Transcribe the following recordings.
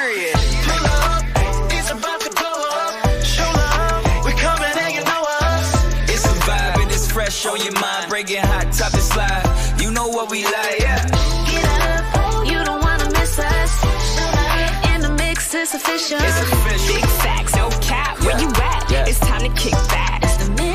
Period. Pull up, it's about to blow up. Show love, we coming and you know us. It's a vibe and it's fresh on your mind. Breaking hot, top to slide. You know what we like, yeah. Get up, you don't wanna miss us. In the mix, it's official. It's official. Big facts, no cap. Where you at? Yeah. It's time to kick back. It's the mix.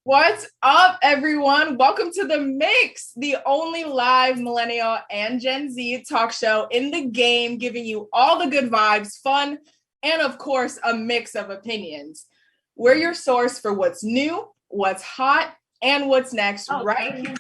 What's up, everyone? Welcome to The Mix, the only live millennial and Gen Z talk show in the game, giving you all the good vibes, fun, and of course, a mix of opinions. We're your source for what's new, what's hot, and what's next right here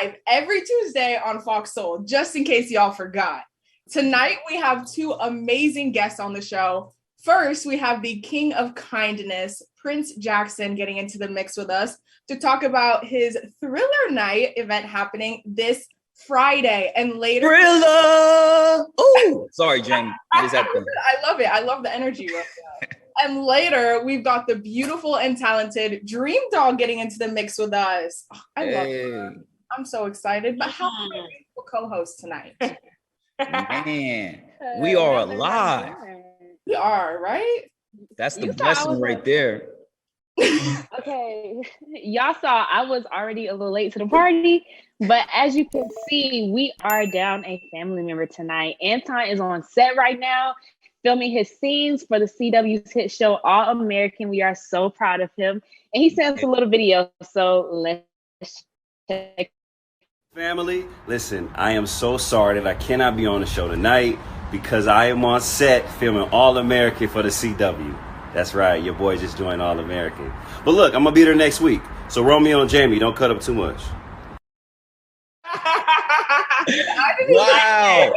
live every Tuesday on Fox Soul, just in case y'all forgot. Tonight, we have two amazing guests on the show. First, we have the King of Kindness, Prince Jackson, getting into the mix with us to talk about his Thriller Night event happening this Friday and later. Thriller! Oh, sorry, Jamie. What is happening? I love it. I love the energy right now. And later, we've got the beautiful and talented DreamDoll getting into the mix with us. Oh, I love it. I'm so excited. But how are we co-host tonight? Man, we are alive. We are, right? That's the blessing right there. Okay, y'all saw I was already a little late to the party, but as you can see, we are down a family member tonight. Anton is on set right now, filming his scenes for the CW's hit show All American. We are so proud of him, and he sent us a little video, so let's check. Family, listen, I am so sorry that I cannot be on the show tonight because I am on set filming All American for the CW. That's right, your boy just joined All American. But look, I'm gonna be there next week. So Romeo and Jamie, don't cut up too much. Wow.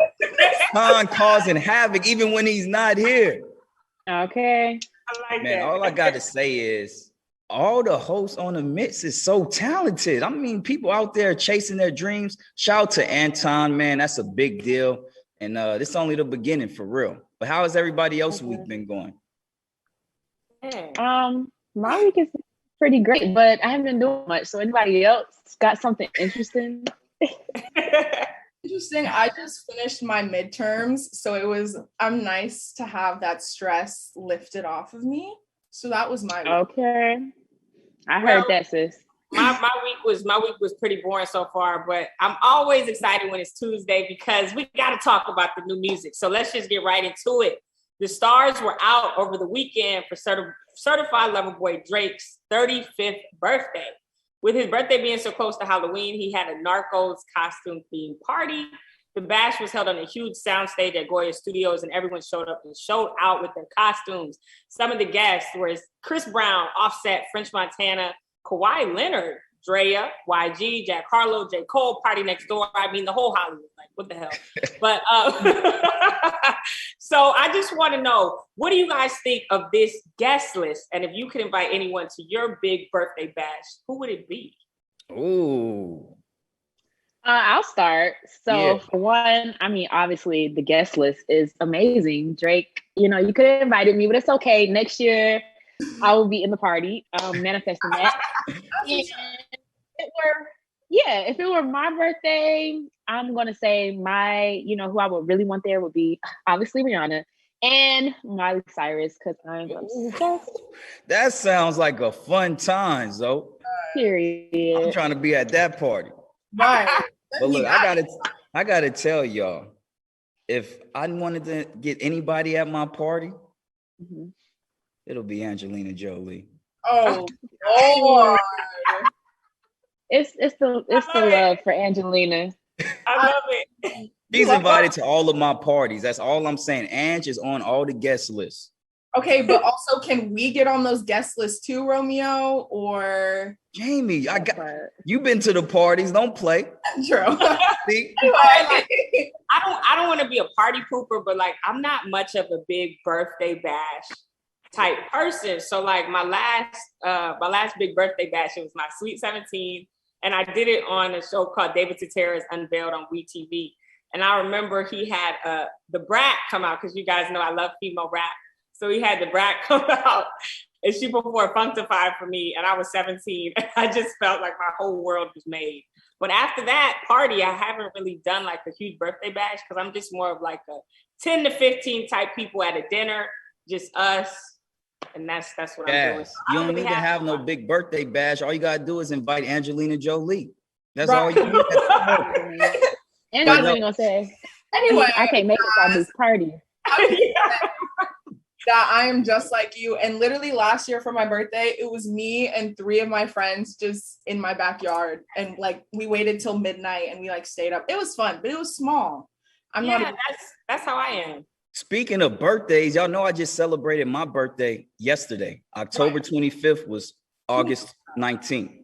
Khan causing havoc even when he's not here. Okay. I like Man, that. all I gotta say is all the hosts on the mix is so talented. I mean, people out there chasing their dreams. Shout out to Anton, man. That's a big deal. And this is only the beginning for real. But how has everybody else's week been going? My week is pretty great, but I haven't been doing much. So anybody else got something interesting? Interesting. I just finished my midterms, so I'm nice to have that stress lifted off of me. So that was my week. Okay. I heard that, sis. My week was pretty boring so far, but I'm always excited when it's Tuesday because we got to talk about the new music. So let's just get right into it. The stars were out over the weekend for Certified Lover Boy Drake's 35th birthday. With his birthday being so close to Halloween, he had a Narcos costume-themed party. The bash was held on a huge soundstage at Goya Studios, and everyone showed up and showed out with their costumes. Some of the guests were Chris Brown, Offset, French Montana, Kawhi Leonard, Drea, YG, Jack Harlow, J. Cole, Party Next Door. I mean, the whole Hollywood. Like, what the hell? But so I just want to know, what do you guys think of this guest list? And if you could invite anyone to your big birthday bash, who would it be? Ooh. I'll start. So Yeah. for one, I mean, obviously the guest list is amazing. Drake, you could have invited me, but it's okay. Next year, I will be in the party, manifesting that. If it were my birthday, I'm gonna say who I would really want there would be obviously Rihanna and Miley Cyrus because I'm obsessed. That sounds like a fun time, Zoe. Period. I'm trying to be at that party. Right. But look, I gotta tell y'all, if I wanted to get anybody at my party, it'll be Angelina Jolie. Oh, Lord. It's the love for Angelina. I love it. She's invited to all of my parties. That's all I'm saying. Ange is on all the guest lists. Okay, but also, can we get on those guest lists too, Romeo? Or Jamie, you've been to the parties. Don't play. True. See? I don't want to be a party pooper, but like I'm not much of a big birthday bash type person. So like my last big birthday bash, it was my Sweet 17, and I did it on a show called David Totera's Unveiled on WeTV. And I remember he had the Brat come out because you guys know I love female rap. So he had the Brat come out, and she performed Functified for me, and I was 17. I just felt like my whole world was made. But after that party, I haven't really done like a huge birthday bash because I'm just more of like a 10 to 15 type people at a dinner, just us. And that's what I'm doing. So you don't need to have no big birthday bash. All you gotta do is invite Angelina Jolie. That's Right. all you need. And I was gonna say, Anyway, I can't make it on these parties. that I am just like you. And literally last year for my birthday, it was me and 3 of my friends just in my backyard. And like we waited till midnight and we like stayed up. It was fun, but it was small. That's how I am. Speaking of birthdays, y'all know I just celebrated my birthday yesterday. October 25th was August 19th.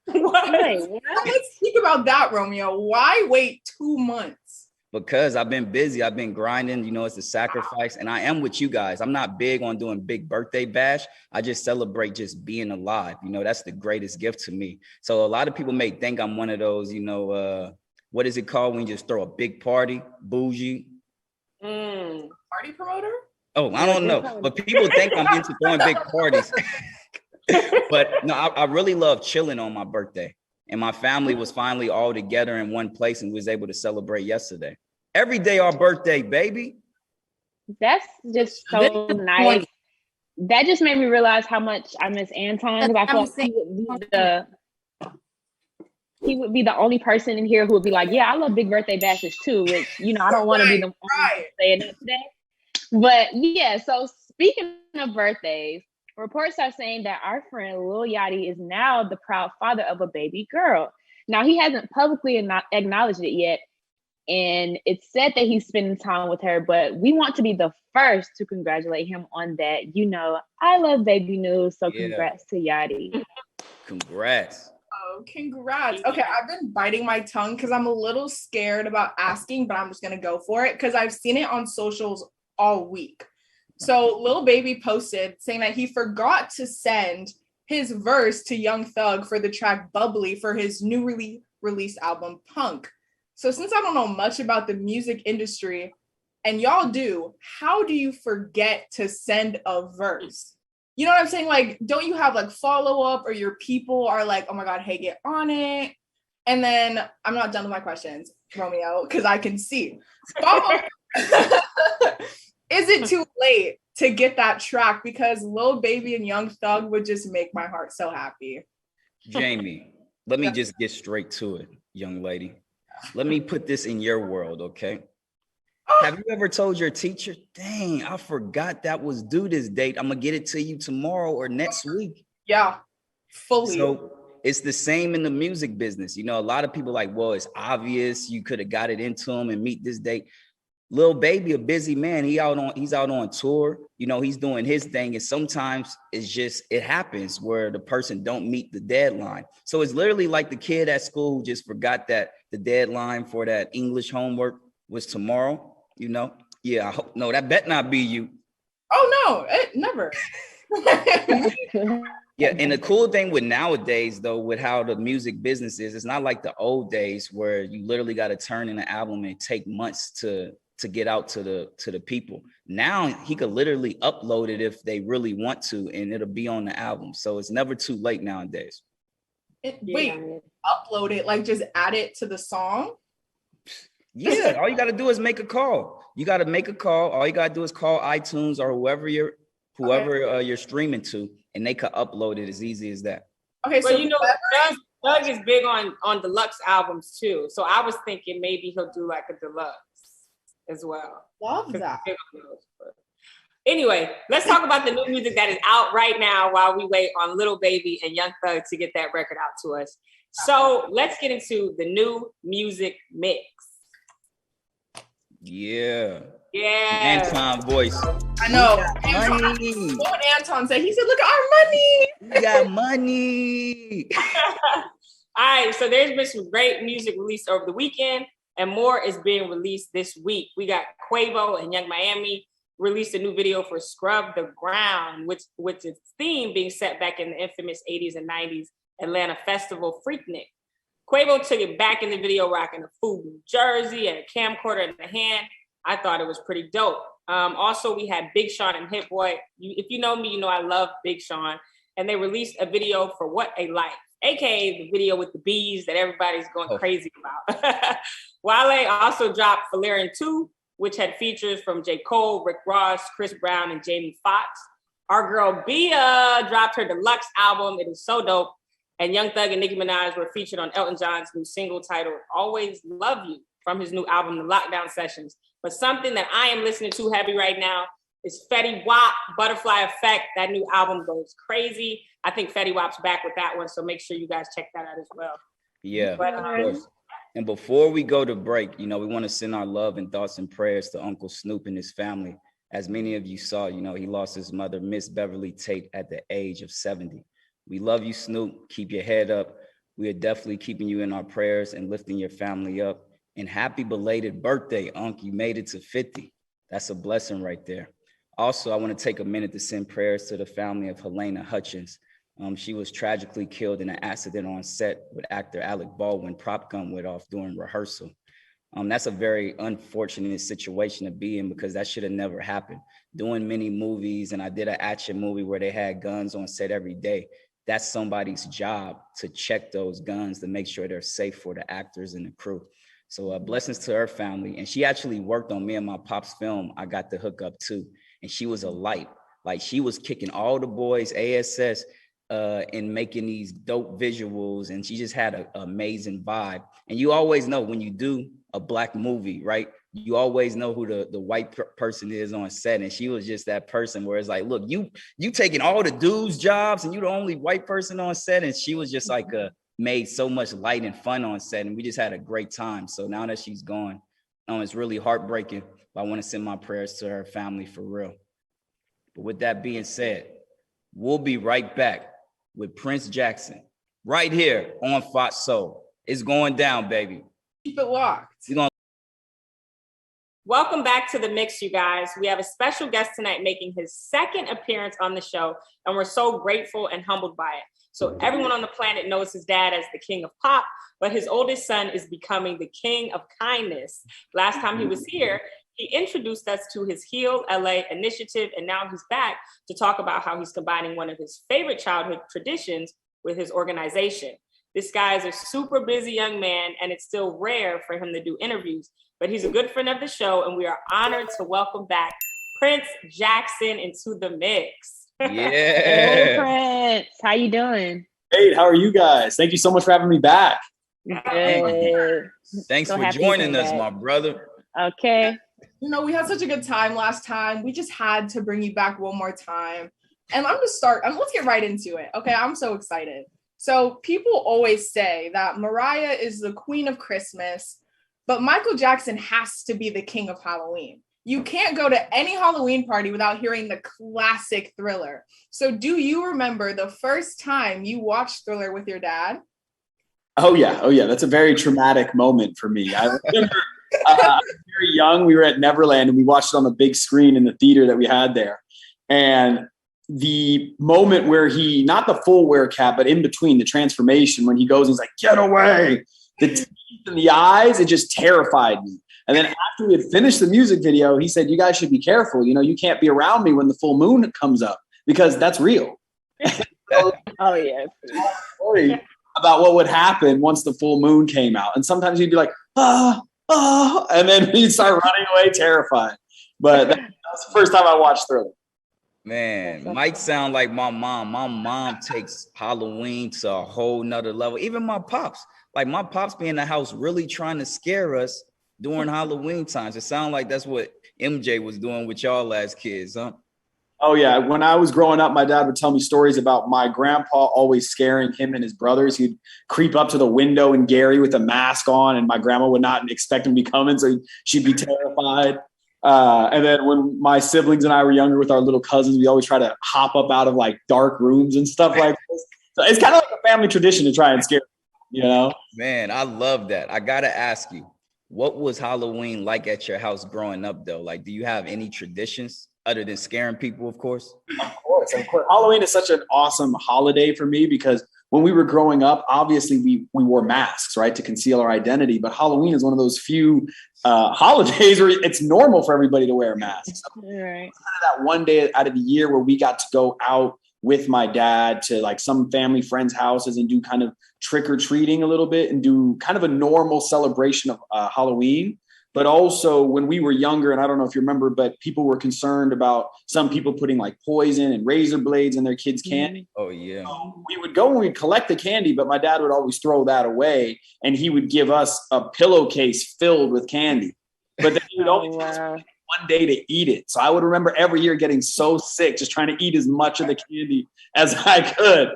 What? Let's speak about that, Romeo. Why wait 2 months? Because I've been busy. I've been grinding. You know, it's a sacrifice. And I am with you guys. I'm not big on doing big birthday bash. I just celebrate just being alive. You know, that's the greatest gift to me. So a lot of people may think I'm one of those, you know, what is it called when you just throw a big party? Bougie. Party promoter? Oh, I don't know. But people think I'm into throwing big parties. But no, I really love chilling on my birthday. And my family was finally all together in one place and was able to celebrate yesterday. Every day our birthday, baby. That's just so nice. That just made me realize how much I miss Anton, because I feel like he would be the only person in here who would be like, yeah, I love big birthday bashes too, which, you know, I don't want to be the one saying that today. But yeah, so speaking of birthdays, reports are saying that our friend Lil Yachty is now the proud father of a baby girl. Now, he hasn't publicly acknowledged it yet, and it's said that he's spending time with her, but we want to be the first to congratulate him on that. You know, I love baby news, so congrats to Yachty. Congrats. Oh, congrats. Okay, I've been biting my tongue because I'm a little scared about asking, but I'm just going to go for it because I've seen it on socials all week. So Lil Baby posted saying that he forgot to send his verse to Young Thug for the track Bubbly for his newly released album Punk. So since I don't know much about the music industry, and y'all do, how do you forget to send a verse? You know what I'm saying? Like, don't you have like follow up, or your people are like, oh my God, hey, get on it. And then I'm not done with my questions, Romeo, because I can see. Is it too late to get that track? Because Lil Baby and Young Thug would just make my heart so happy. Jamie, let me just get straight to it, young lady. Let me put this in your world, okay? Have you ever told your teacher, dang, I forgot that was due this date. I'm going to get it to you tomorrow or next week? Yeah, fully. So it's the same in the music business. You know, a lot of people like, well, it's obvious you could have got it into him and meet this date. Lil Baby, a busy man. He's out on tour. You know, he's doing his thing. And sometimes it happens where the person don't meet the deadline. So it's literally like the kid at school who just forgot that the deadline for that English homework was tomorrow, you know? Yeah, I hope, no, that bet not be you. Oh, no, never. Yeah, and the cool thing with nowadays, though, with how the music business is, it's not like the old days where you literally got to turn in an album and take months to get out to the people. Now he could literally upload it if they really want to, and it'll be on the album. So it's never too late nowadays. Upload it, like just add it to the song? Yeah, all you got to do is make a call. You got to make a call. All you got to do is call iTunes or whoever you're streaming to, and they could upload it as easy as that. Okay, so you know, Doug is big on deluxe albums too. So I was thinking maybe he'll do like a deluxe as well. Love that. Anyway, let's talk about the new music that is out right now while we wait on Lil Baby and Young Thug to get that record out to us. So let's get into the new music mix. Yeah. Yeah. Anton voice. I know. Money. What would Anton say? He said, look at our money. We got money. All right. So there's been some great music released over the weekend, and more is being released this week. We got Quavo and Young Miami released a new video for Scrub the Ground, which its theme being set back in the infamous 80s and 90s Atlanta festival Freaknik. Quavo took it back in the video rocking a FUBU jersey and a camcorder in the hand. I thought it was pretty dope. Also, we had Big Sean and Hit Boy. If you know me, you know I love Big Sean. And they released a video for What a Life, aka the video with the bees that everybody's going crazy about. Wale also dropped Valerian 2, which had features from J. Cole, Rick Ross, Chris Brown, and Jamie Foxx. Our girl Bia dropped her deluxe album. It is so dope. And Young Thug and Nicki Minaj were featured on Elton John's new single titled Always Love You from his new album, The Lockdown Sessions. But something that I am listening to heavy right now is Fetty Wap, Butterfly Effect. That new album goes crazy. I think Fetty Wap's back with that one, so make sure you guys check that out as well. Yeah, of course. And before we go to break, we want to send our love and thoughts and prayers to Uncle Snoop and his family. As many of you saw, he lost his mother, Miss Beverly Tate, at the age of 70. We love you, Snoop. Keep your head up. We are definitely keeping you in our prayers and lifting your family up. And happy belated birthday, Unc. You made it to 50. That's a blessing right there. Also, I want to take a minute to send prayers to the family of Helena Hutchins. She was tragically killed in an accident on set with actor Alec Baldwin. Prop gun went off during rehearsal. That's a very unfortunate situation to be in because that should have never happened. Doing many movies, and I did an action movie where they had guns on set every day. That's somebody's job to check those guns to make sure they're safe for the actors and the crew. So blessings to her family. And she actually worked on me and my pop's film. I got the hook up too. And she was a light. Like she was kicking all the boys, ASS, and making these dope visuals. And she just had an amazing vibe. And you always know when you do a Black movie, right? You always know who the white person is on set. And she was just that person where it's like, look, you taking all the dudes' jobs and you the only white person on set. And she was just like made so much light and fun on set. And we just had a great time. So now that she's gone, it's really heartbreaking. But I want to send my prayers to her family for real. But with that being said, we'll be right back with Prince Jackson right here on Fox Soul. It's going down, baby. Keep it locked. Welcome back to The Mix, you guys. We have a special guest tonight making his second appearance on the show, and we're so grateful and humbled by it. So everyone on the planet knows his dad as the king of pop, but his oldest son is becoming the king of kindness. Last time he was here, he introduced us to his Heal LA initiative, and now he's back to talk about how he's combining one of his favorite childhood traditions with his organization. This guy is a super busy young man, and it's still rare for him to do interviews, but he's a good friend of the show, and we are honored to welcome back Prince Jackson into the mix. Yeah. Hey, Prince. How you doing? Great. How are you guys? Thank you so much for having me back. Good. Thanks So for happy joining you're us, back. my brother. Okay. We had such a good time last time. We just had to bring you back one more time. And let's get right into it. Okay, I'm so excited. So people always say that Mariah is the queen of Christmas, but Michael Jackson has to be the king of Halloween. You can't go to any Halloween party without hearing the classic Thriller. So do you remember the first time you watched Thriller with your dad? Oh yeah. That's a very traumatic moment for me. I remember I was very young. We were at Neverland and we watched it on the big screen in the theater that we had there. And the moment where he, not the full wear cap, but in between the transformation, when he goes and he's like, get away, the teeth in the eyes, it just terrified me. And then after we had finished the music video, he said, you guys should be careful. You can't be around me when the full moon comes up because that's real. Oh, yeah. Story about what would happen once the full moon came out. And sometimes he'd be like, and then he'd start running away terrified. But that was the first time I watched Thriller. Man, might sound like my mom. My mom takes Halloween to a whole nother level. Even my pops. Like my pops be in the house really trying to scare us during Halloween times. It sounds like that's what MJ was doing with y'all as kids, huh? Oh, yeah. When I was growing up, my dad would tell me stories about my grandpa always scaring him and his brothers. He'd creep up to the window in Gary with a mask on, and my grandma would not expect him to be coming, so she'd be terrified. And then when my siblings and I were younger with our little cousins, we always try to hop up out of like dark rooms and stuff like this. So it's kind of like a family tradition to try and scare people, Man, I love that. I got to ask you, what was Halloween like at your house growing up, though? Like, do you have any traditions other than scaring people, of course? Of course. Halloween is such an awesome holiday for me because when we were growing up, obviously we wore masks, right, to conceal our identity. But Halloween is one of those few holidays where it's normal for everybody to wear a mask. So Right. that one day out of the year where we got to go out with my dad to like some family friends' houses and do kind of trick or treating a little bit and do kind of a normal celebration of Halloween. But also when we were younger, and I don't know if you remember, but people were concerned about some people putting like poison and razor blades in their kids' candy. Oh, yeah. So we would go and we'd collect the candy, but my dad would always throw that away and he would give us a pillowcase filled with candy. But then he would only give us one day to eat it. So I would remember every year getting so sick, just trying to eat as much of the candy as I could.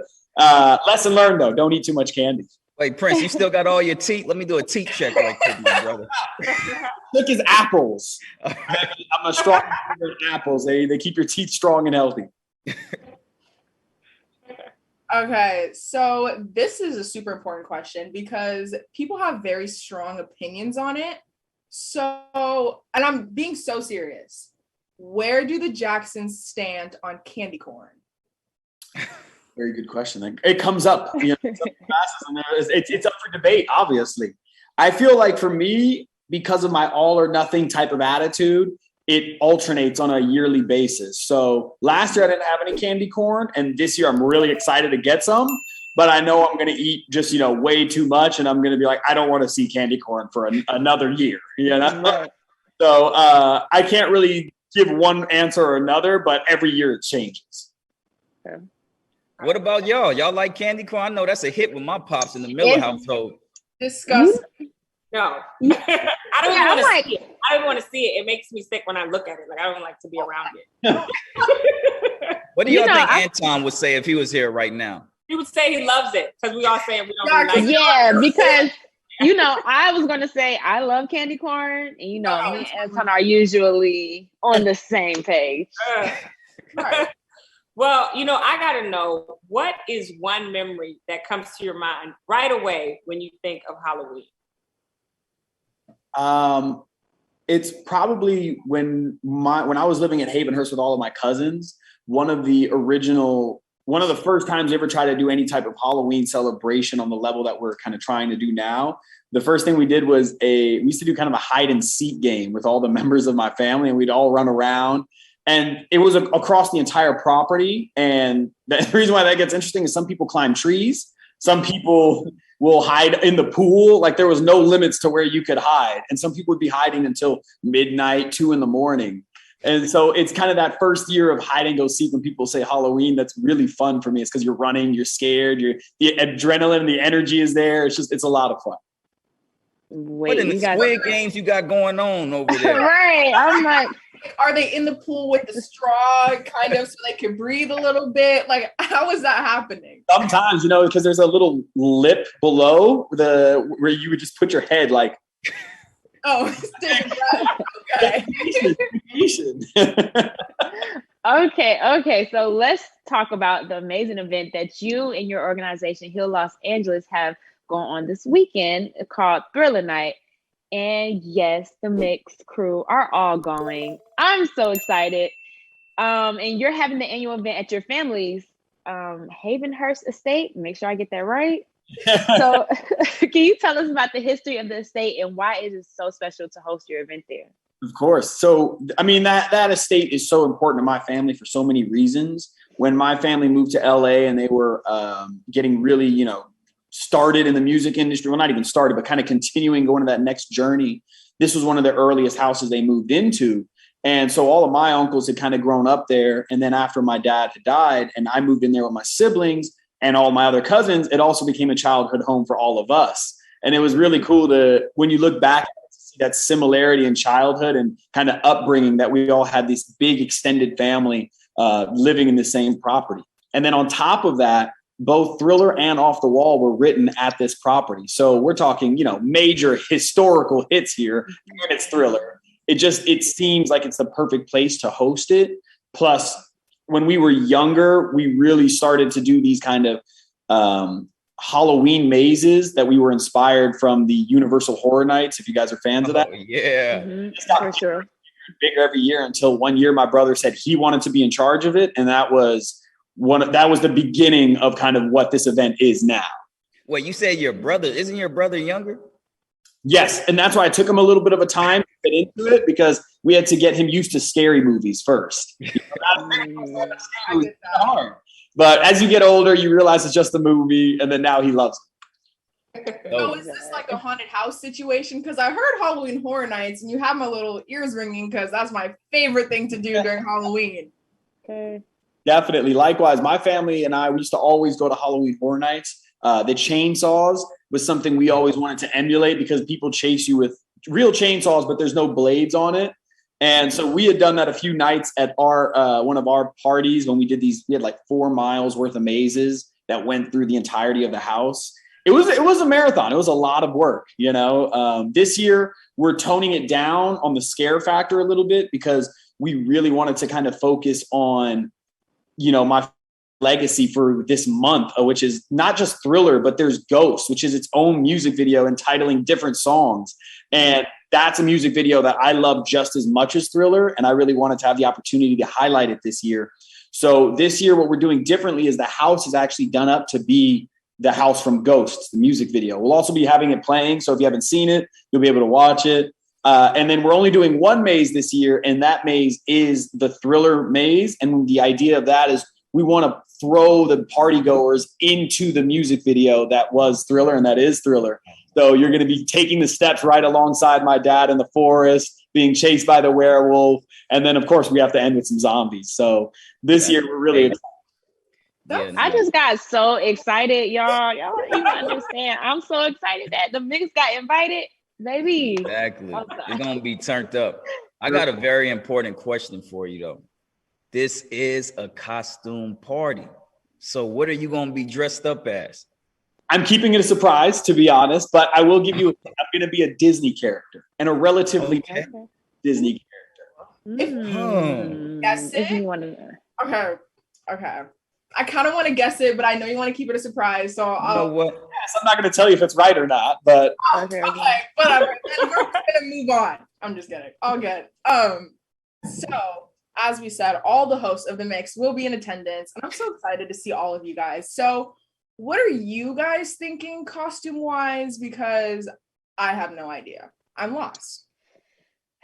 Lesson learned though, don't eat too much candy. Wait, Prince, you still got all your teeth? Let me do a teeth check right quick, my brother. Look as apples. I'm a strong apples. They keep your teeth strong and healthy. Okay, so this is a super important question because people have very strong opinions on it. So, and I'm being so serious. Where do the Jacksons stand on candy corn? Very good question. It comes up. You know, it's up for debate, obviously. I feel like for me, because of my all or nothing type of attitude, it alternates on a yearly basis. So last year I didn't have any candy corn, and this year I'm really excited to get some. But I know I'm going to eat just, way too much, and I'm going to be like, I don't want to see candy corn for another year. Right. So I can't really give one answer or another, but every year it changes. Okay. What about y'all? Y'all like candy corn? I know that's a hit with my pops in the Miller household. Disgusting. No, I don't even want to see it. I don't want to see it. It makes me sick when I look at it. Like I don't like to be around it. What do y'all think Anton would say if he was here right now? He would say he loves it because we all saying we don't really like it. Yeah, because I was gonna say I love candy corn, and me and Anton are usually on the same page. Right. Well, I gotta know, what is one memory that comes to your mind right away when you think of Halloween? It's probably when I was living at Havenhurst with all of my cousins. One of the first times we ever tried to do any type of Halloween celebration on the level that we're kind of trying to do now. The first thing we did was we used to do kind of a hide and seek game with all the members of my family, and we'd all run around. And it was across the entire property. And the reason why that gets interesting is some people climb trees. Some people will hide in the pool. Like there was no limits to where you could hide. And some people would be hiding until midnight, 2 a.m. And so it's kind of that first year of hide and go seek when people say Halloween. That's really fun for me. It's because you're running, you're scared, the adrenaline, the energy is there. It's a lot of fun. What in the Squid Games you got going on over there? Right. I'm like, are they in the pool with the straw kind of so they can breathe a little bit? Like, how is that happening? Sometimes, because there's a little lip below where you would just put your head like. Oh, okay. Okay. So let's talk about the amazing event that you and your organization, Heal Los Angeles, have going on this weekend called Thriller Night. And yes, the Mix crew are all going. I'm so excited. And you're having the annual event at your family's Havenhurst estate. Make sure I get that right. So can you tell us about the history of the estate and why it is so special to host your event there? Of course. So, that estate is so important to my family for so many reasons. When my family moved to LA and they were getting really, started in the music industry, well, not even started, but kind of continuing going to that next journey. This was one of the earliest houses they moved into. And so all of my uncles had kind of grown up there. And then after my dad had died and I moved in there with my siblings and all my other cousins, it also became a childhood home for all of us. And it was really cool when you look back, to see that similarity in childhood and kind of upbringing, that we all had this big extended family living in the same property. And then on top of that, both Thriller and Off the Wall were written at this property. So we're talking, major historical hits here, and it's Thriller. It seems like it's the perfect place to host it. Plus, when we were younger, we really started to do these kind of Halloween mazes that we were inspired from the Universal Horror Nights, if you guys are fans of that. Yeah. For sure. Bigger every year until one year my brother said he wanted to be in charge of it, and that was that was the beginning of kind of what this event is now. Wait, you said your brother, isn't your brother younger? Yes, and that's why I took him a little bit of a time to get into it, because we had to get him used to scary movies first. Hard. But as you get older, you realize it's just a movie, and then now he loves it. So is this like a haunted house situation? Because I heard Halloween Horror Nights, and you have my little ears ringing because that's my favorite thing to do during Halloween. Okay. Definitely. Likewise, my family and I, we used to always go to Halloween Horror Nights. The chainsaws was something we always wanted to emulate, because people chase you with real chainsaws, but there's no blades on it. And so we had done that a few nights at our one of our parties when we did these. We had like 4 miles worth of mazes that went through the entirety of the house. It was a marathon. It was a lot of work, you know. This year we're toning it down on the scare factor a little bit, because we really wanted to kind of focus on, you know, my legacy for this month, which is not just Thriller, but there's Ghost, which is its own music video entitling different songs. And that's a music video that I love just as much as Thriller. And I really wanted to have the opportunity to highlight it this year. So this year, what we're doing differently is the house is actually done up to be the house from Ghost, the music video. We'll also be having it playing. So if you haven't seen it, you'll be able to watch it. And then we're only doing one maze this year. And that maze is the Thriller maze. And the idea of that is we want to throw the party goers into the music video that was Thriller, and that is Thriller. So you're going to be taking the steps right alongside my dad in the forest, being chased by the werewolf. And then, of course, we have to end with some zombies. So this year, we're really excited. Yeah, I just got so excited, y'all. Y'all don't even understand. I'm so excited that the mix got invited, baby. Exactly. You're going to be turned up. I got a very important question for you, though. This is a costume party. So what are you going to be dressed up as? I'm keeping it a surprise, to be honest, but I will give you, I'm going to be a Disney character, and a relatively Disney character. Guess it? Okay. I kind of want to guess it, but I know you want to keep it a surprise. So You know what? Yes, I'm not going to tell you if it's right or not, but okay, whatever. Then we're gonna move on. I'm just kidding. All good. So as we said, all the hosts of the mix will be in attendance, and I'm so excited to see all of you guys. So what are you guys thinking costume-wise? Because I have no idea. I'm lost.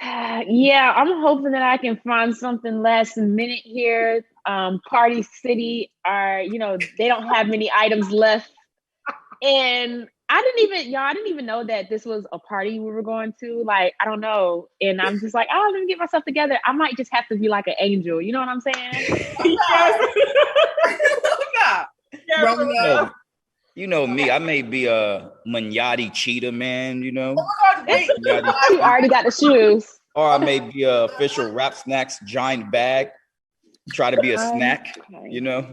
Yeah, I'm hoping that I can find something last minute here. Party City they don't have many items left. And I didn't even know that this was a party we were going to. Like, I don't know. And I'm just like, let me get myself together. I might just have to be like an angel. You know what I'm saying? Romeo. You know me, I may be a manati cheetah man, you know. Oh my God, wait. You already got the shoes. Or I may be a official Rap Snacks giant bag. Try to be a snack, you know.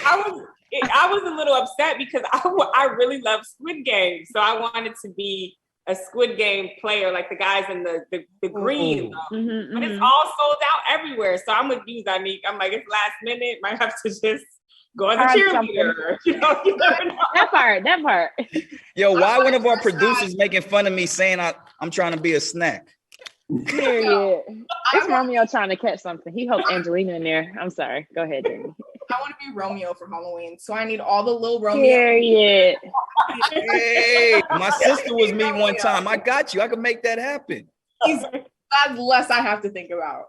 I was a little upset because I really love Squid Game. So I wanted to be a Squid Game player, like the guys in the green. But it's all sold out everywhere. So I'm with you, Zanique. I'm like, it's last minute. Might have to just go as a cheerleader. You never know. That part. Yo, why one of our producers making fun of me saying I'm trying to be a snack? Period. It's Romeo trying to catch something. He hoped Angelina in there. I'm sorry. Go ahead, Jamie. I want to be Romeo for Halloween, so I need all the little Romeo. Period. Hey, my sister was me one time. I got you. I can make that happen. That's less I have to think about.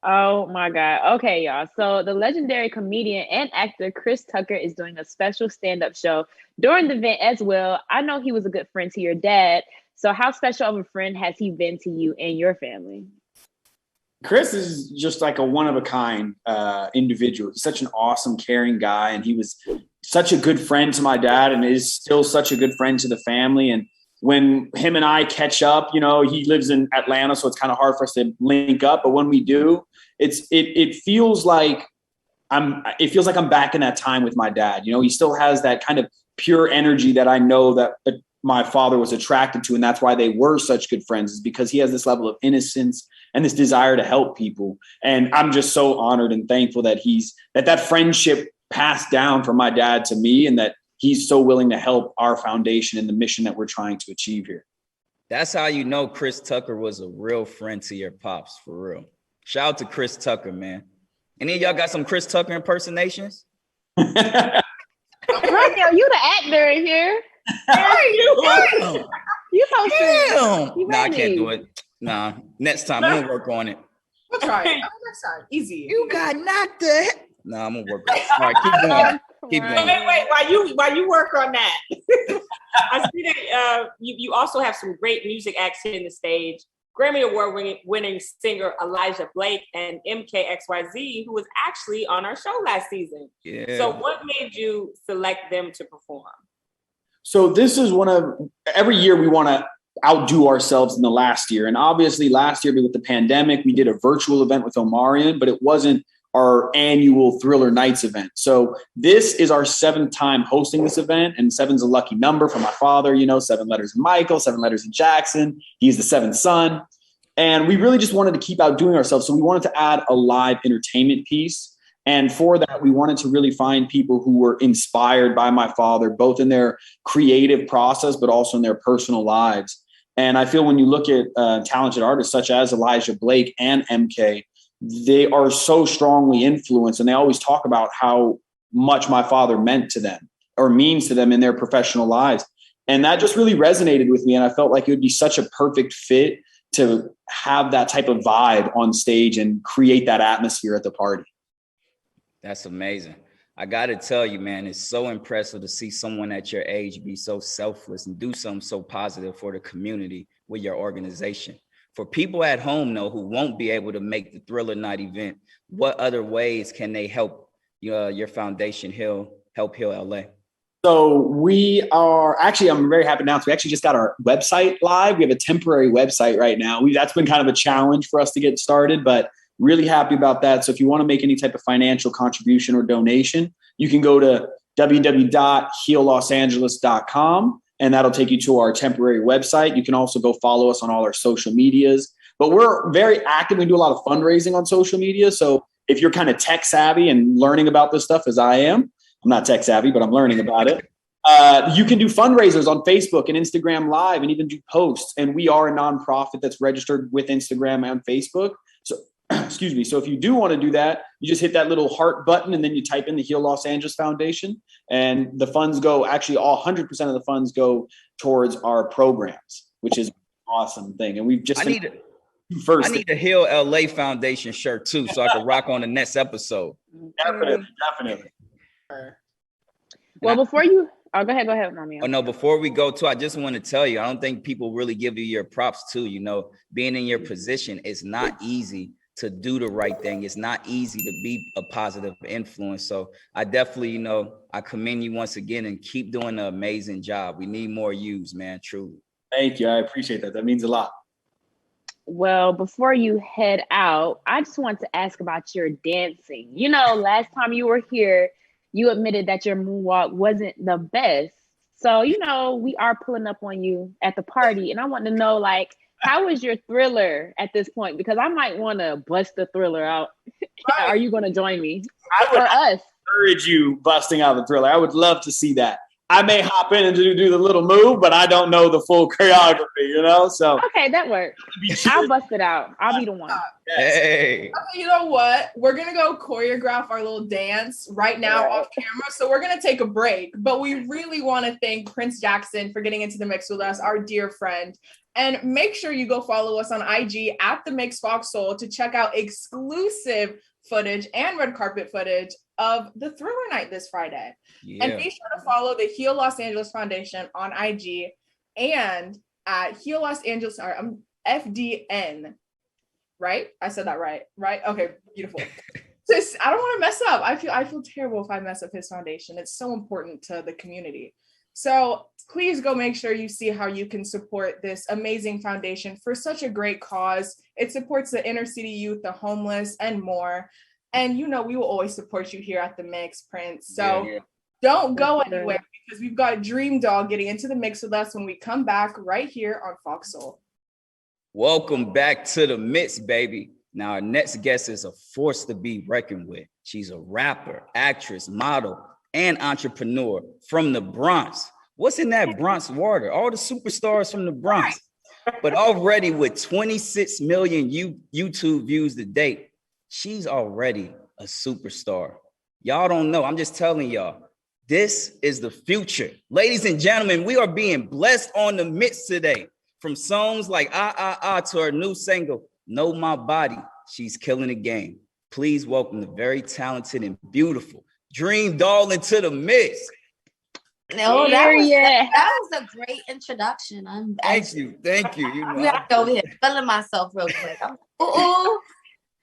Oh my God. Okay, y'all. So the legendary comedian and actor Chris Tucker is doing a special stand-up show during the event as well. I know he was a good friend to your dad. So how special of a friend has he been to you and your family? Chris is just like a one-of-a-kind individual. He's such an awesome, caring guy, and he was such a good friend to my dad and is still such a good friend to the family. And when him and I catch up, you know, he lives in Atlanta, so it's kind of hard for us to link up. But when we do, it feels like I'm back in that time with my dad. You know, he still has that kind of pure energy that I know that my father was attracted to, and that's why they were such good friends, is because he has this level of innocence and this desire to help people. And I'm just so honored and thankful that that friendship passed down from my dad to me, and that he's so willing to help our foundation and the mission that we're trying to achieve here. That's how you know Chris Tucker was a real friend to your pops, for real. Shout out to Chris Tucker, man. Any of y'all got some Chris Tucker impersonations? Right there, you the actor in here. Damn. You supposed Damn. You Nah, I ready. can't do it. Nah, next time I'm gonna work on it. We'll try it. Next time. Easy. You got knocked the heck. Nah, I'm gonna work on it. All right, keep going. Keep going. Wait, while you work on that, I see that you also have some great music acts hitting the stage. Grammy Award winning singer Elijah Blake and MKXYZ, who was actually on our show last season. Yeah. So what made you select them to perform? So this is every year we want to outdo ourselves in the last year. And obviously last year with the pandemic, we did a virtual event with Omarion, but it wasn't our annual Thriller Nights event. So this is our 7th time hosting this event, and 7's a lucky number for my father, 7 letters in Michael, 7 letters in Jackson. He's the 7th son. And we really just wanted to keep outdoing ourselves. So we wanted to add a live entertainment piece. And for that, we wanted to really find people who were inspired by my father, both in their creative process, but also in their personal lives. And I feel when you look at talented artists such as Elijah Blake and MK, they are so strongly influenced, and they always talk about how much my father meant to them or means to them in their professional lives. And that just really resonated with me. And I felt like it would be such a perfect fit to have that type of vibe on stage and create that atmosphere at the party. That's amazing. I got to tell you, man, it's so impressive to see someone at your age be so selfless and do something so positive for the community with your organization. For people at home, though, who won't be able to make the Thriller Night event, what other ways can they help your foundation help Heal LA? So we are actually, I'm very happy to announce, we actually just got our website live. We have a temporary website right now. That's been kind of a challenge for us to get started, but really happy about that. So if you want to make any type of financial contribution or donation, you can go to www.heallosangeles.com. And that'll take you to our temporary website. You can also go follow us on all our social medias. But we're very active. We do a lot of fundraising on social media. So if you're kind of tech savvy and learning about this stuff as I am, I'm not tech savvy, but I'm learning about it. You can do fundraisers on Facebook and Instagram Live and even do posts. And we are a nonprofit that's registered with Instagram and Facebook. So, excuse me. So if you do want to do that, you just hit that little heart button and then you type in the Heal Los Angeles Foundation, and the funds go, actually all 100% of the funds go towards our programs, which is an awesome thing. And we've just, I need a Heal LA Foundation shirt too, so I can rock on the next episode. Definitely. Well, before you, go ahead, Romeo. Oh no, before we go to, I just want to tell you, I don't think people really give you your props too. Being in your position, it's not easy to do the right thing. It's not easy to be a positive influence. So I definitely, I commend you once again and keep doing an amazing job. We need more yous, man, truly. Thank you. I appreciate that. That means a lot. Well, before you head out, I just want to ask about your dancing. Last time you were here, you admitted that your moonwalk wasn't the best. So, we are pulling up on you at the party, and I want to know, how is your Thriller at this point? Because I might want to bust the Thriller out. Right. Are you going to join me? I would encourage you busting out the Thriller. I would love to see that. I may hop in and do the little move, but I don't know the full choreography, So okay, that works. I'll bust it out. I'll be the one. Hey. Okay, you know what? We're gonna go choreograph our little dance right now off camera. So we're gonna take a break, but we really want to thank Prince Jackson for getting into the mix with us, our dear friend. And make sure you go follow us on IG at The Mix Fox Soul to check out exclusive footage and red carpet footage of the Thriller Night this Friday. Yeah. And be sure to follow the Heal Los Angeles Foundation on IG and at Heal Los Angeles, I'm FDN, right? I said that right? Okay, beautiful. I don't want to mess up. I feel terrible if I mess up his foundation. It's so important to the community. So please go make sure you see how you can support this amazing foundation for such a great cause. It supports the inner city youth, the homeless, and more. And we will always support you here at The Mix, Prince. So don't go anywhere, because we've got DreamDoll getting into the mix with us when we come back right here on Fox Soul. Welcome back to The Mix, baby. Now, our next guest is a force to be reckoned with. She's a rapper, actress, model, and entrepreneur from the Bronx. What's in that Bronx water? All the superstars from the Bronx. But already with 26 million YouTube views to date, she's already a superstar. Y'all don't know. I'm just telling y'all. This is the future. Ladies and gentlemen, we are being blessed on the mix today. From songs like to her new single, Know My Body. She's killing the game. Please welcome the very talented and beautiful DreamDoll into the mix. No, that was a great introduction. Thank you. You know, I'm over here feeling myself real quick.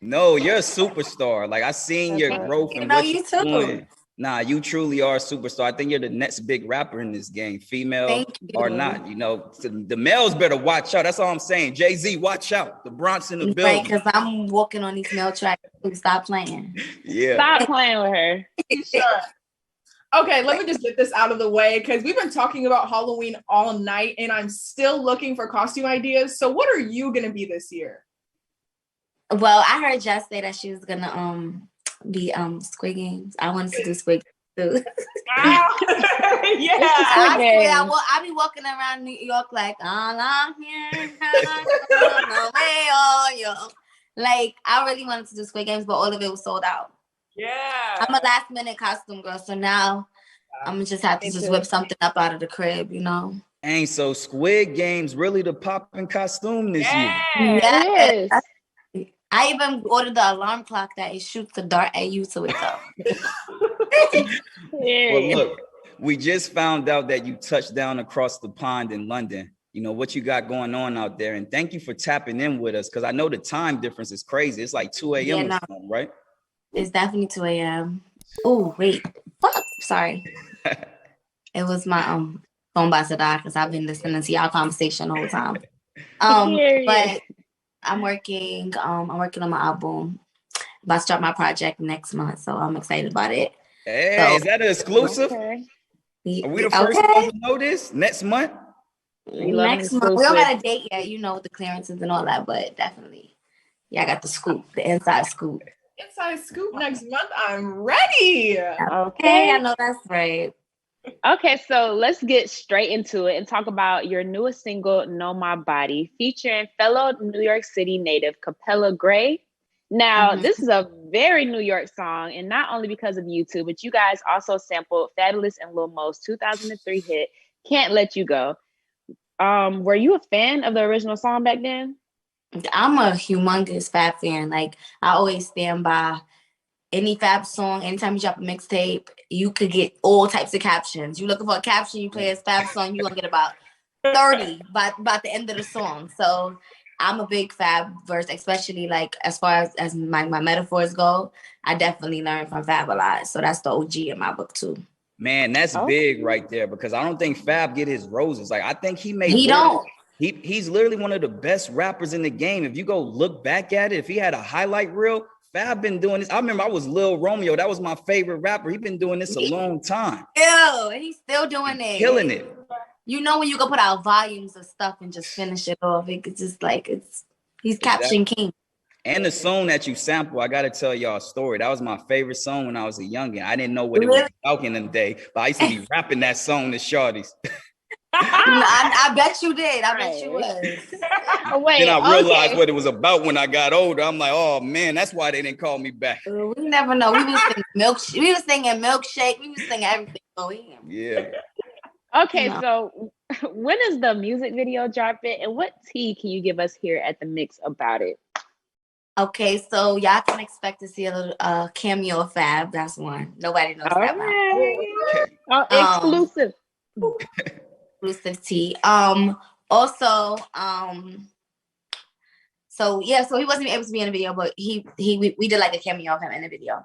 No, you're a superstar. Like I seen your growth and what you're doing. Nah, you truly are a superstar. I think you're the next big rapper in this game, female or not. You know, the males better watch out. That's all I'm saying. Jay-Z, watch out. The Bronx in the building. Right, because I'm walking on these male tracks. Stop playing. Yeah. Stop playing with her. Sure. Okay, let me just get this out of the way because we've been talking about Halloween all night and I'm still looking for costume ideas. So what are you going to be this year? Well, I heard Jess say that she was going to be Squid Games. I wanted to do Squid Games too. Yeah. I be walking around New York like, all I'm here. Like, I really wanted to do Squid Games, but all of it was sold out. Yeah. I'm a last minute costume girl, so now I'm gonna just have to just whip something up out of the crib, you know. And so Squid Game's really the popping costume this year. Yes. I even ordered the alarm clock that it shoots the dart at you to wake up. Well, look, we just found out that you touched down across the pond in London. You know what you got going on out there, and thank you for tapping in with us because I know the time difference is crazy. It's like 2 a.m. or something, right? It's definitely 2 a.m. Oh, wait. Fuck. Sorry. It was my phone about to die because I've been listening to y'all conversation the whole time. But I'm working on my album. I'm about to start my project next month, so I'm excited about it. Hey, so, is that an exclusive? Okay. Are we the first one to know this? Next month? Next month. We don't got a date yet, you know, with the clearances and all that, but definitely. Yeah, I got the scoop, the inside scoop. Inside scoop next month. I'm ready. Okay, I know that's right. Okay, so let's get straight into it and talk about your newest single, Know My Body, featuring fellow New York City native Capella Gray. Now, this is a very New York song, and not only because of you two, but you guys also sampled Fabulous and Lil Mo's 2003 hit, Can't Let You Go. Were you a fan of the original song back then? I'm a humongous Fab fan. Like, I always stand by any Fab song. Anytime you drop a mixtape, you could get all types of captions. You looking for a caption, you play a Fab song, you're gonna get about 30 by the end of the song. So I'm a big Fab verse, especially like as far as my metaphors go. I definitely learned from Fab a lot. So that's the OG in my book too. Man, that's big right there because I don't think Fab get his roses. Like I think he's literally one of the best rappers in the game. If you go look back at it, if he had a highlight reel, Fab been doing this. I remember I was Lil Romeo. That was my favorite rapper. He's been doing this a long time. He's still doing it. Killing it. You know when you go put out volumes of stuff and just finish it off, it's just like he's caption king. And the song that you sample, I gotta tell y'all a story. That was my favorite song when I was a youngin'. I didn't know what it was about in the day, but I used to be rapping that song to shorties. I bet you did. I bet you was. Then I realized what it was about when I got older. I'm like, oh man, that's why they didn't call me back. We never know. We was singing milkshake. We was singing everything. Yeah. Okay, so when is the music video dropping, and what tea can you give us here at the mix about it? Okay, so y'all can expect to see a little cameo of Fab. That's one. Nobody knows Fab. Exclusive. Exclusive tea. Also, so he wasn't able to be in the video, but we did like a cameo of him in the video.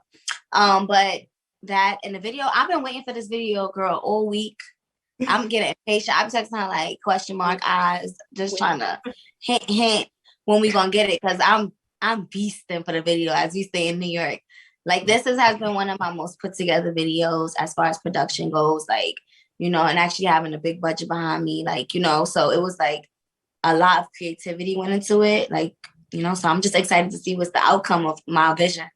But that in the video, I've been waiting for this video, girl, all week. I'm getting impatient. I'm texting her like question mark eyes, just trying to hint when we gonna get it, because I'm beasting for the video, as we say in New York. Like this has been one of my most put together videos as far as production goes, like, you know, and actually having a big budget behind me, like, you know, so it was like a lot of creativity went into it, like, you know, so I'm just excited to see what's the outcome of my vision.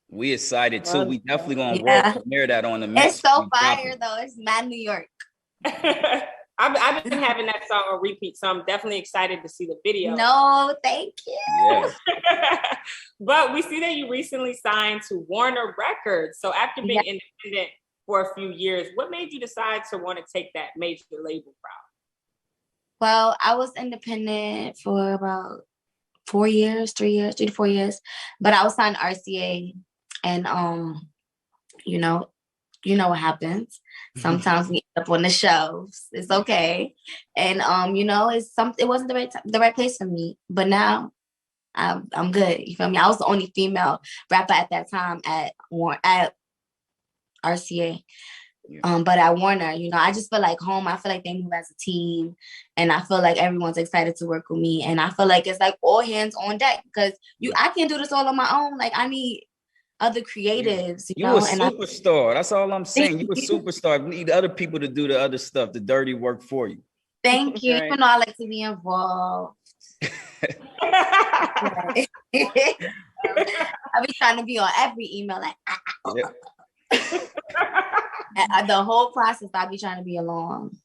We excited too. We definitely gonna world premiere that on the mix. It's so fire though. It's mad New York. I've been having that song on repeat, so I'm definitely excited to see the video. No, thank you. Yes. But we see that you recently signed to Warner Records. So after being independent for a few years, what made you decide to want to take that major label route? Well, I was independent for about 3 to 4 years, but I was signed to RCA, and you know what happens. Sometimes we end up on the shelves. It's okay, and it wasn't the right place for me. But now I'm good. You feel me? I was the only female rapper at that time at RCA. But at Warner, I just feel like home. I feel like they move as a team, and I feel like everyone's excited to work with me. And I feel like it's like all hands on deck, because I can't do this all on my own. Like, I need other creatives. You a superstar. That's all I'm saying. You a superstar. We need other people to do the other stuff, the dirty work for you. Thank you. Even though I like to be involved. I be trying to be on every email, like the whole process. I be trying to be along.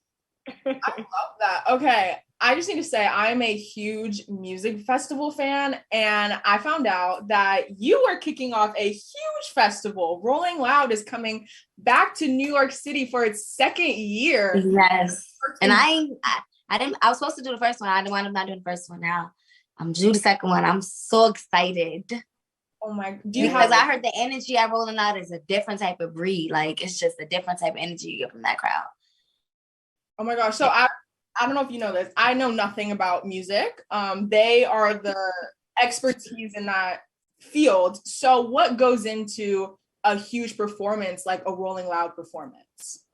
I love that. Okay, I just need to say I'm a huge music festival fan, and I found out that you are kicking off a huge festival. Rolling Loud is coming back to New York City for its second year. Yes, and I was supposed to do the first one. I didn't wind up not doing the first one. Now I'm due the second one. I'm so excited. Oh my! Because I heard the energy at Rolling Out is a different type of breed. Like, it's just a different type of energy you get from that crowd. Oh my gosh! So I don't know if you know this. I know nothing about music. They are the expertise in that field. So what goes into a huge performance, like a Rolling Loud performance?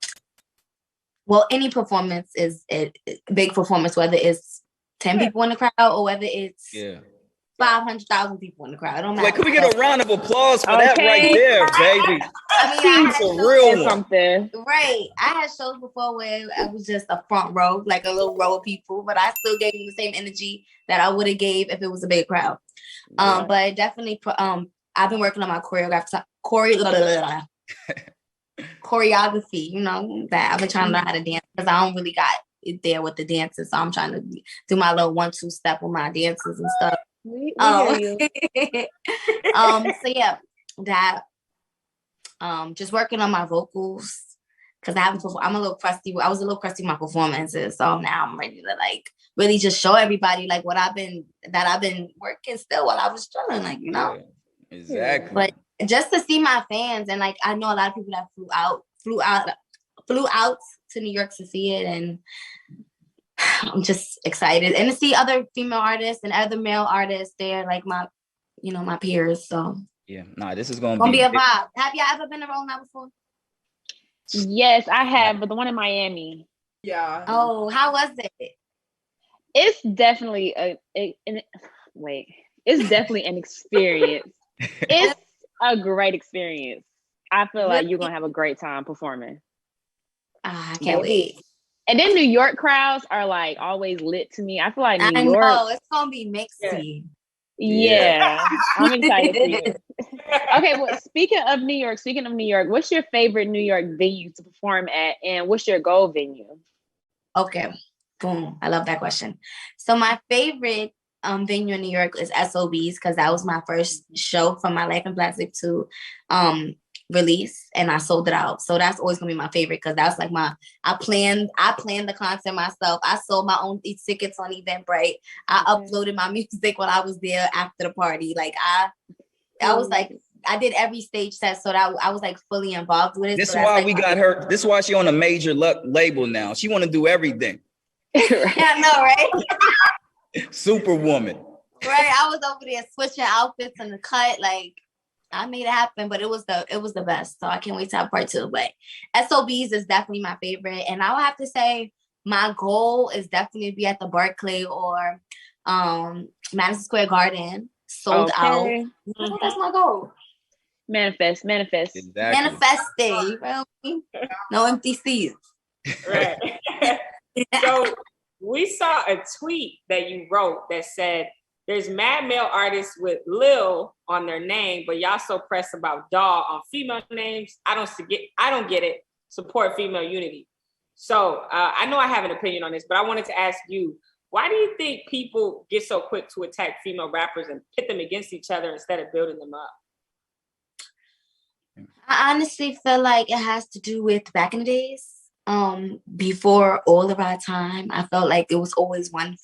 Well, any performance is a big performance, whether it's 10 people in the crowd or whether it's 500,000 people in the crowd. It don't matter. Wait, can we get a round of applause for that right there, baby? I a real one. Right. I had shows before where it was just a front row, like a little row of people, but I still gave you the same energy that I would have gave if it was a big crowd. But definitely, I've been working on my choreography. That I've been trying to learn how to dance, because I don't really got it there with the dances. So I'm trying to do my little 1-2 step with my dances and stuff. So yeah, that just working on my vocals, because I'm a little crusty. I was a little crusty with my performances, so now I'm ready to like really just show everybody like what I've been working still while I was struggling, like Yeah, exactly. But just to see my fans, and like I know a lot of people that flew out to New York to see it, and I'm just excited, and to see other female artists and other male artists there, like my peers. So this is gonna be a vibe. Have y'all ever been to Rolling Out before? Yes, I have, but the one in Miami. Yeah. Oh, how was it? It's definitely it's definitely an experience. It's a great experience. I feel like you're gonna have a great time performing. I can't wait. And then New York crowds are like always lit to me. I feel like New York. I know, it's gonna be mixy. Yeah. I'm excited for you. Okay, well, speaking of New York, what's your favorite New York venue to perform at, and what's your goal venue? Okay, boom. I love that question. So my favorite venue in New York is SOBs, because that was my first show from my Life in Plastic 2 release, and I sold it out. So that's always gonna be my favorite, because that's like I planned the concert myself. I sold my own tickets on Eventbrite. I uploaded my music when I was there after the party. Like I was like, I did every stage set, so that I was like fully involved with it. This is why we got her. This is why she on a major label now. She want to do everything. I know, right? Superwoman. Right. I was over there switching outfits in the cut, like. I made it happen, but it was the best. So I can't wait to have part 2. But SOBs is definitely my favorite. And I would have to say my goal is definitely to be at the Barclay or Madison Square Garden, sold out. Mm-hmm. That's my goal. Manifest. Exactly. Manifesting. You feel me? No empty seats. Right. So we saw a tweet that you wrote that said, there's mad male artists with Lil on their name, but y'all so pressed about Doll on female names. I don't get it. Support female unity. So I know I have an opinion on this, but I wanted to ask you, why do you think people get so quick to attack female rappers and pit them against each other instead of building them up? I honestly feel like it has to do with back in the days. Before all of our time, I felt like it was always one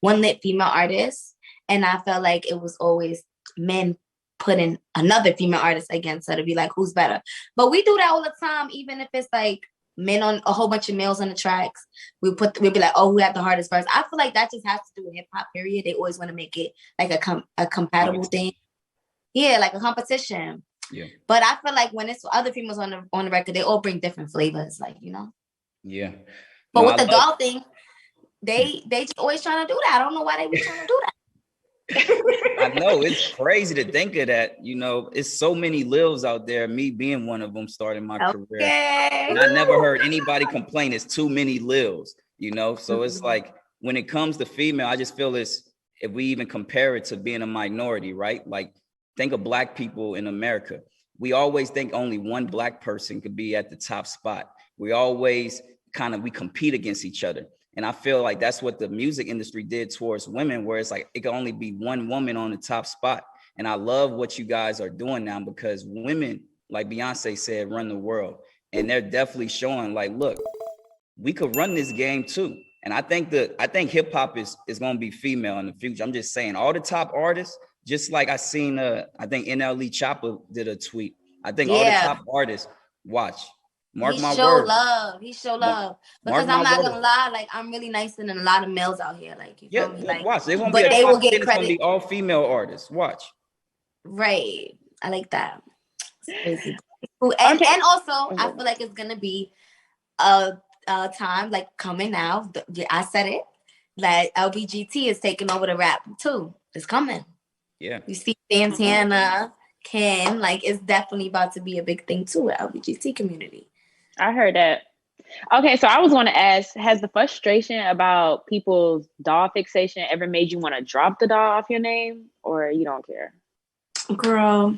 lit female artist. And I felt like it was always men putting another female artist against her to be like, who's better? But we do that all the time, even if it's like men on a whole bunch of males on the tracks. We'll be like, oh, who had the hardest verse? I feel like that just has to do with hip hop, period. They always want to make it like a compatible thing. Yeah, like a competition. Yeah. But I feel like when it's other females on the record, they all bring different flavors, like, you know. Yeah. But with the doll thing, they just always trying to do that. I don't know why they be trying to do that. I know, it's crazy to think of that. You know, it's so many Lils out there, me being one of them, starting my career. And I never heard anybody complain it's too many Lils, you know? So it's like, when it comes to female, I just feel it's, if we even compare it to being a minority, right? Like, think of Black people in America. We always think only one Black person could be at the top spot. We always we compete against each other. And I feel like that's what the music industry did towards women, where it's like, it can only be one woman on the top spot. And I love what you guys are doing now, because women, like Beyonce said, run the world. And they're definitely showing like, look, we could run this game too. And I think hip hop is going to be female in the future. I'm just saying, all the top artists, just like I seen, I think NLE Chopper did a tweet. I think all the top artists, watch. Mark my words. He show love. Because I'm not gonna lie, like, I'm really nicer than a lot of males out here. Like, you feel me? Like, watch. They won't but be they will get credit. It's gonna be credit. all female artists. Watch. Right. I like that. It's crazy. And also, I feel like it's gonna be a time like coming now. I said it. Like LBGT is taking over the rap too. It's coming. Yeah. You see Santana, Ken, like, it's definitely about to be a big thing too with LBGT community. I heard that. Okay, so I was going to ask, has the frustration about people's doll fixation ever made you want to drop the doll off your name, or you don't care? Girl,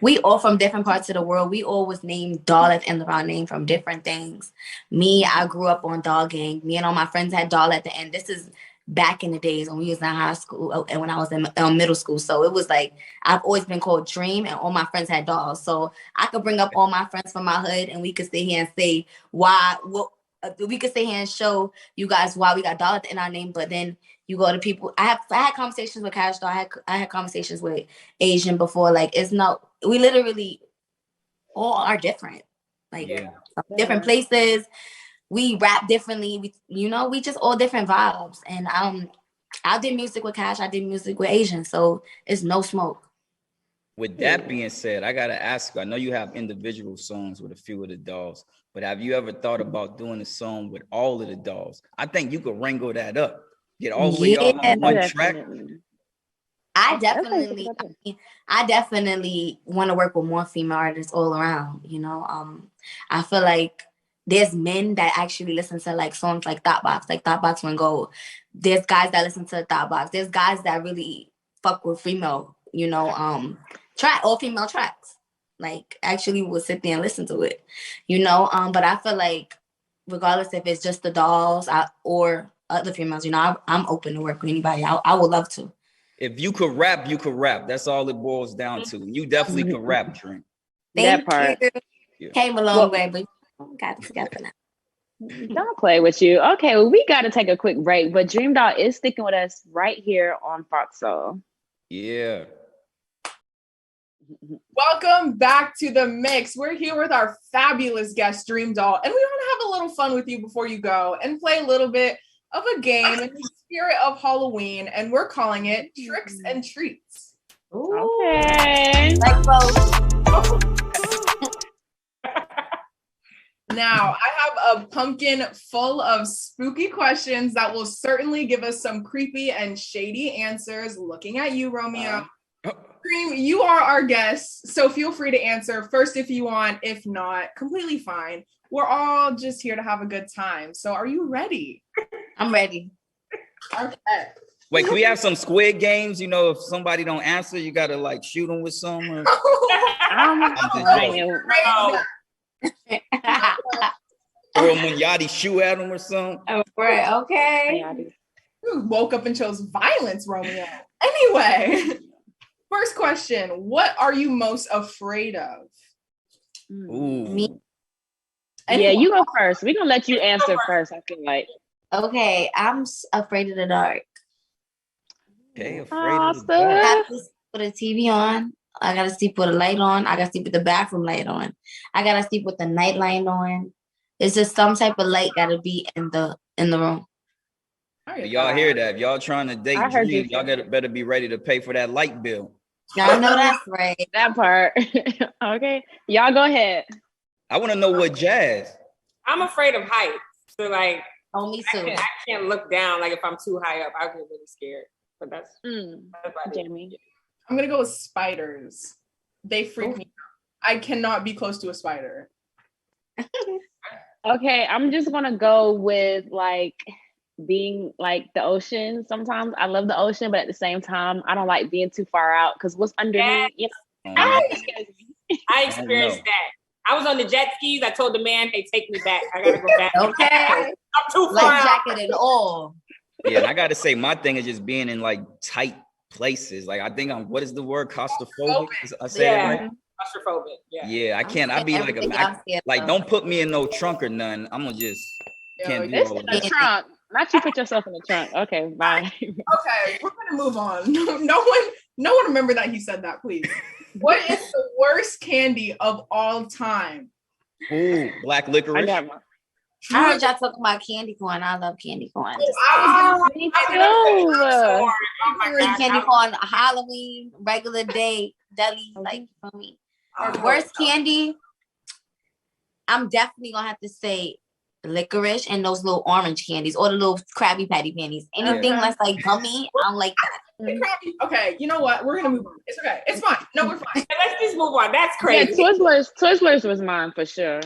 we all from different parts of the world. We all was named doll at the end of our name from different things. Me, I grew up on Doll Gang. Me and all my friends had doll at the end. This is back in the days when we was in high school and when I was in middle school. So it was like, I've always been called Dream, and all my friends had dolls. So I could bring up all my friends from my hood, and we could sit here and say we could sit here and show you guys why we got doll at the end of our name. But then you go to people, I had conversations with Cash Doll. I had conversations with Asian before. Like, we literally all are different. Like, different places. We rap differently. We just all different vibes. And I did music with Cash. I did music with Asian. So it's no smoke. With that being said, I got to ask you, I know you have individual songs with a few of the dolls, but have you ever thought about doing a song with all of the dolls? I think you could wrangle that up. Get all the way all on one track. I definitely want to work with more female artists all around. I feel like there's men that actually listen to like songs like Thought Box When Gold. There's guys that listen to Thought Box. There's guys that really fuck with female, all female tracks. Like, actually will sit there and listen to it, But I feel like regardless if it's just the dolls or other females, I'm open to work with anybody. I would love to. If you could rap, you could rap. That's all it boils down to. You definitely could rap, Dream. That part. Came a long way, but got together now. Don't play with you. Okay, well, we got to take a quick break, but DreamDoll is sticking with us right here on Fox Soul. Yeah. Welcome back to the mix. We're here with our fabulous guest, DreamDoll, and we want to have a little fun with you before you go and play a little bit of a game in the spirit of Halloween, and we're calling it Tricks and Treats. Ooh. Okay. Like both. Now, I have a pumpkin full of spooky questions that will certainly give us some creepy and shady answers. Looking at you, Romeo. Dream, you are our guest, so feel free to answer first if you want. If not, completely fine. We're all just here to have a good time. So are you ready? I'm ready. Okay. Wait, can we have some Squid Games? If somebody don't answer, you got to like shoot them with some. throw a Munyati shoe at him or something. Oh, right. Okay. You woke up and chose violence, Romeo. Anyway, first question. What are you most afraid of? Ooh. Me. Yeah, you go first. We're gonna let you answer first, I feel like. Okay, I'm afraid of the dark. Okay, afraid of the I dark. have to put a TV on. I gotta sleep with a light on. I gotta sleep with the bathroom light on. I gotta sleep with the night light on. It's just some type of light gotta be in the room. Y'all hear that? If y'all trying to date I heard Dream, you. y'all better be ready to pay for that light bill. I know that's right. That part. Okay, y'all go ahead. I want to know what Jazz. I'm afraid of heights. So like, oh, me too. I can't look down. Like if I'm too high up, I get really scared. But that's Jamie. I'm gonna go with spiders. They freak me out. I cannot be close to a spider. Okay, I'm just gonna go with like being like the ocean. Sometimes I love the ocean, but at the same time, I don't like being too far out because what's underneath, you know, I experienced that. I was on the jet skis. I told the man, "Hey, take me back. I gotta go back." Okay. I'm too far Life out. jacket and all. Yeah, and I gotta say, my thing is just being in like tight places. Like I think I'm. What is the word? Claustrophobic. I say it right. Claustrophobic. Yeah. Yeah, I can't. I be like don't put me in no trunk or nothing. I'm gonna just can't do It's all in of the that. trunk. Not you put yourself in the trunk. Okay, bye. Okay, we're gonna move on. No one remember that he said that, please. What is the worst candy of all time? Ooh, black licorice. I got one. I heard y'all talking about candy corn. I love candy corn. Me too. Candy corn, Halloween, regular day, deli, like for me. Worst candy, I'm definitely gonna have to say licorice and those little orange candies or the little Krabby Patty candies. Anything that's like gummy, I don't like that. Okay, you know what? We're gonna move on. It's okay. It's fine. No, we're fine. Let's just move on. That's Yeah, crazy. Twizzlers was mine for sure.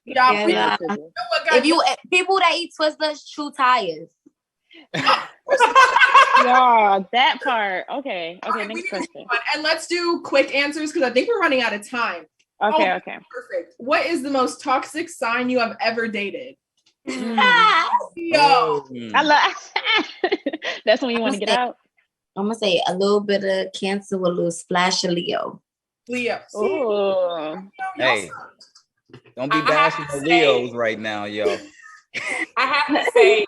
Y'all, Yeah, please, nah. you know what, guys? If you people that eat Twizzlers, chew tires. Yeah, that part. Okay, we next need to question. move on. And let's do quick answers because I think we're running out of time. Okay, Oh, okay. Perfect. What is the most toxic sign you have ever dated? Yo. I love. That's when you want to get out. I'm gonna say a little bit of Cancer with a little splash of Leo. Leo. Oh, Hey, don't be bashing the Leos right now, yo. I have to say,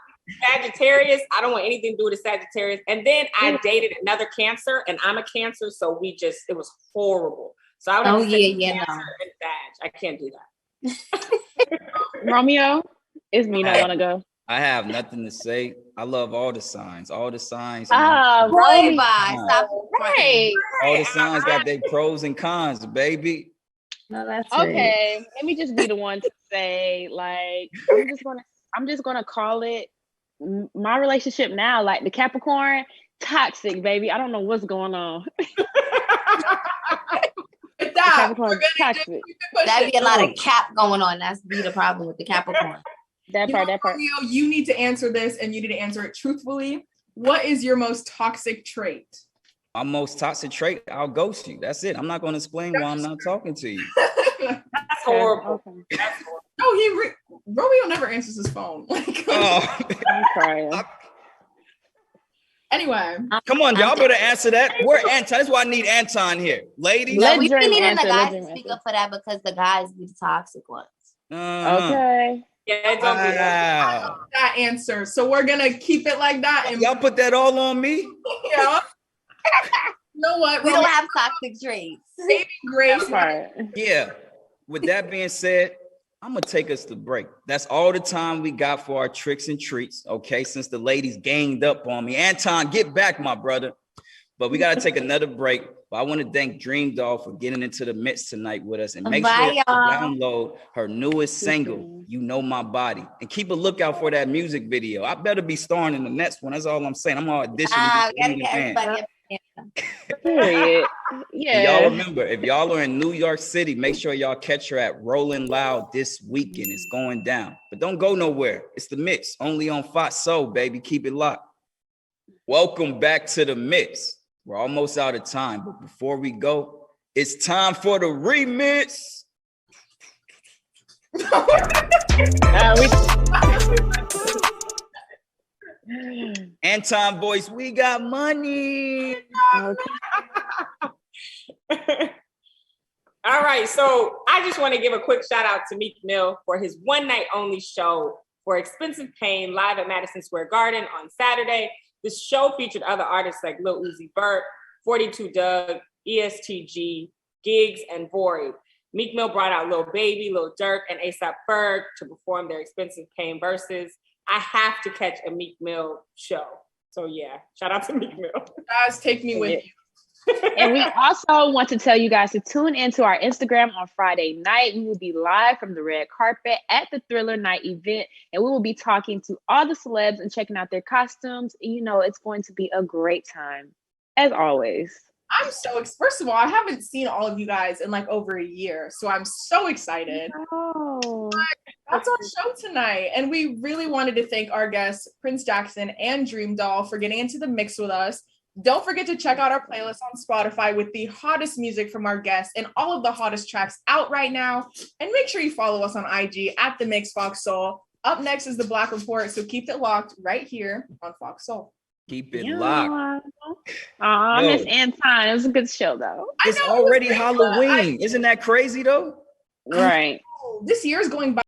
Sagittarius. I don't want anything to do with a Sagittarius. And then I dated another Cancer, and I'm a Cancer, so it was horrible. So I would have to say Cancer and Sag. I can't do that. Romeo, it's me that want to go. I have nothing to say. I love all the signs. All the signs. Stop right. All the signs got their pros and cons, baby. No, that's okay. Right. Let me just be the one to say, like, I'm just gonna call it my relationship now, like the Capricorn, toxic, baby. I don't know what's going on. Capricorn, toxic. That'd be a lot of cap going on. That's be the problem with the Capricorn. That part. Romeo, you need to answer this, and you need to answer it truthfully. What is your most toxic trait? My most toxic trait, I'll ghost you. That's it. I'm not going to explain why I'm not talking to you. That's horrible. Okay. No, Romeo never answers his phone. I'm crying. Anyway, come on, y'all better answer that. Where Anton? That's why I need Anton here, ladies. Yeah, we need the guys to speak up for that because the guys be the toxic ones. Okay. Yeah, it's okay. That answer. So we're gonna keep it like that. And y'all put that all on me. Yeah. You know what? We don't have toxic traits. Saving grace. Yeah. With that being said, I'm gonna take us to break. That's all the time we got for our tricks and treats. Okay, since the ladies ganged up on me. Anton, get back, my brother. But we gotta take another break. But I want to thank DreamDoll for getting into the mix tonight with us. And make sure you download her newest single, You Know My Body. And keep a lookout for that music video. I better be starring in the next one. That's all I'm saying. I'm all auditioning. Period. Yeah. Y'all remember, if y'all are in New York City, make sure y'all catch her at Rolling Loud this weekend. It's going down. But don't go nowhere. It's the mix. Only on Fox Soul, baby. Keep it locked. Welcome back to the mix. We're almost out of time, but before we go, it's time for the remix. Anton voice, we got money. All right, so I just want to give a quick shout out to Meek Mill for his one night only show for Expensive Pain live at Madison Square Garden on Saturday. This show featured other artists like Lil Uzi Vert, 42 Doug, ESTG, Gigs, and Void. Meek Mill brought out Lil Baby, Lil Durk, and A$AP Ferg to perform their Expensive Pain verses. I have to catch a Meek Mill show. So yeah, shout out to Meek Mill. Guys, take me with you. And we also want to tell you guys to tune into our Instagram on Friday night. We will be live from the red carpet at the Thriller Night event, and we will be talking to all the celebs and checking out their costumes. You know, it's going to be a great time, as always. I'm so first of all, I haven't seen all of you guys in like over a year, so I'm so excited. Oh, that's our show tonight, and we really wanted to thank our guests Prince Jackson and DreamDoll for getting into the mix with us. Don't forget to check out our playlist on Spotify with the hottest music from our guests and all of the hottest tracks out right now. And make sure you follow us on IG at The Mix Fox Soul. Up next is The Black Report, so keep it locked right here on Fox Soul. Keep it locked. I miss Anton. It was a good show, though. It's already Halloween. Isn't that crazy, though? Right. This year is going by